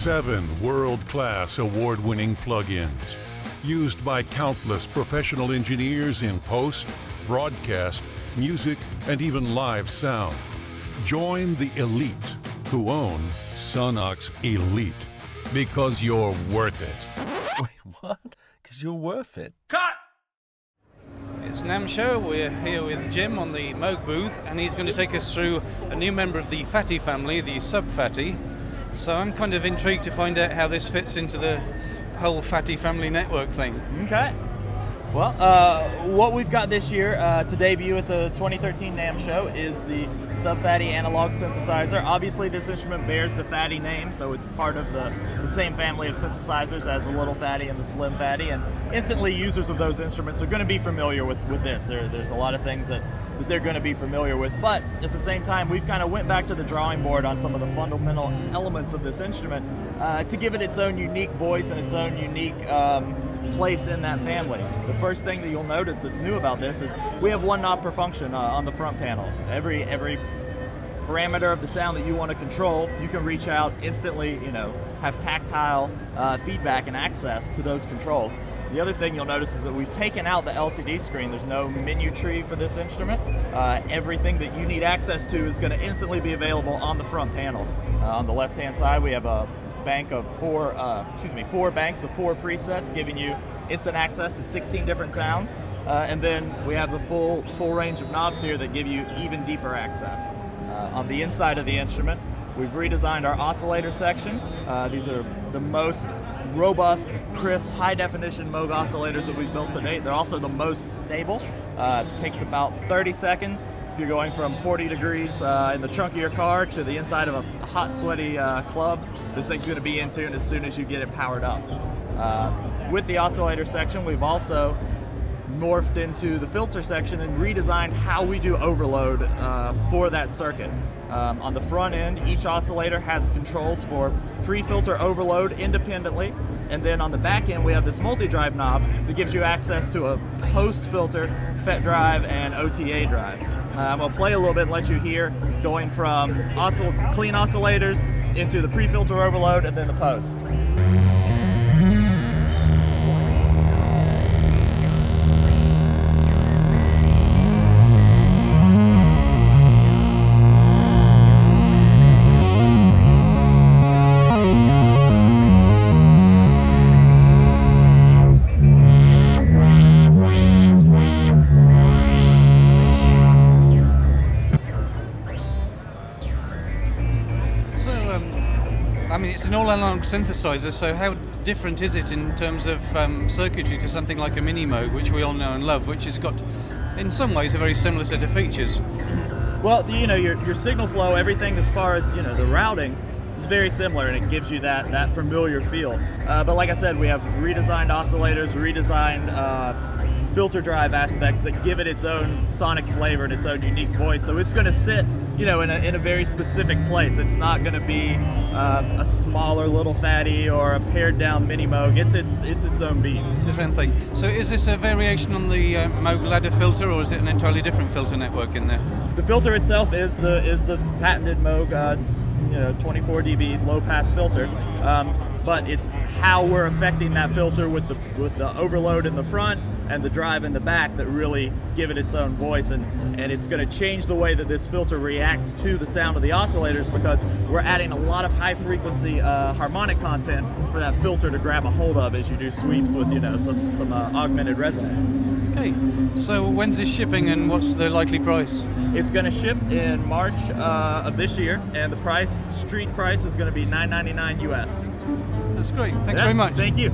7 world-class award-winning plugins used by countless professional engineers in post, broadcast, music, and even live sound. Join the elite who own Sonox Elite because you're worth it. Wait, what? Because you're worth it. Cut! It's NAMM show. We're here with Jim on the Moog booth, and he's going to take us through a new member of the Phatty family, the Sub-Phatty. So I'm kind of intrigued to find out how this fits into the whole Phatty family network thing. Okay. Well, what we've got this year to debut at the 2013 NAMM show is the Sub-Phatty analog synthesizer. Obviously, this instrument bears the Phatty name, so it's part of the same family of synthesizers as the Little Phatty and the Slim Phatty, and instantly users of those instruments are going to be familiar with this. There's a lot of things that they're going to be familiar with, but at the same time, we've kind of went back to the drawing board on some of the fundamental elements of this instrument to give it its own unique voice and its own unique place in that family. The first thing that you'll notice that's new about this is we have one knob per function on the front panel. Every parameter of the sound that you want to control, you can reach out instantly, have tactile feedback and access to those controls. The other thing you'll notice is that we've taken out the LCD screen. There's no menu tree for this instrument. Everything that you need access to is going to instantly be available on the front panel. On the left-hand side, we have a bank of four banks of 4 presets, giving you instant access to 16 different sounds. And then we have the full range of knobs here that give you even deeper access. On the inside of the instrument, we've redesigned our oscillator section. These are the most robust, crisp, high-definition Moog oscillators that we've built to date. They're also the most stable. It takes about 30 seconds if you're going from 40 degrees in the trunk of your car to the inside of a hot, sweaty club. This thing's going to be in tune as soon as you get it powered up. With the oscillator section, we've also morphed into the filter section and redesigned how we do overload for that circuit. On the front end, each oscillator has controls for pre-filter overload independently, and then on the back end we have this multi-drive knob that gives you access to a post-filter FET drive and OTA drive. I'm going to play a little bit and let you hear going from clean oscillators into the pre-filter overload and then the post. I mean, it's an all-analog synthesizer, so how different is it in terms of circuitry to something like a Mini Moog, which we all know and love, which has got, in some ways, a very similar set of features? Well, your signal flow, everything as far as, the routing, is very similar, and it gives you that familiar feel. But like I said, we have redesigned oscillators, redesigned filter drive aspects that give it its own sonic flavor and its own unique voice. So it's going to sit, in a very specific place. It's not going to be a smaller Little Phatty or a pared down Mini Moog. It's its own beast. It's its own thing. So is this a variation on the Moog ladder filter, or is it an entirely different filter network in there? The filter itself is the patented Moog 24 dB low pass filter. But it's how we're affecting that filter with the overload in the front and the drive in the back that really give it its own voice, and it's going to change the way that this filter reacts to the sound of the oscillators, because we're adding a lot of high frequency harmonic content for that filter to grab a hold of as you do sweeps with some augmented resonance. Okay, so when's this shipping and what's the likely price? It's going to ship in March of this year, and the street price is going to be $9.99 US. That's great. Thanks very much. Thank you.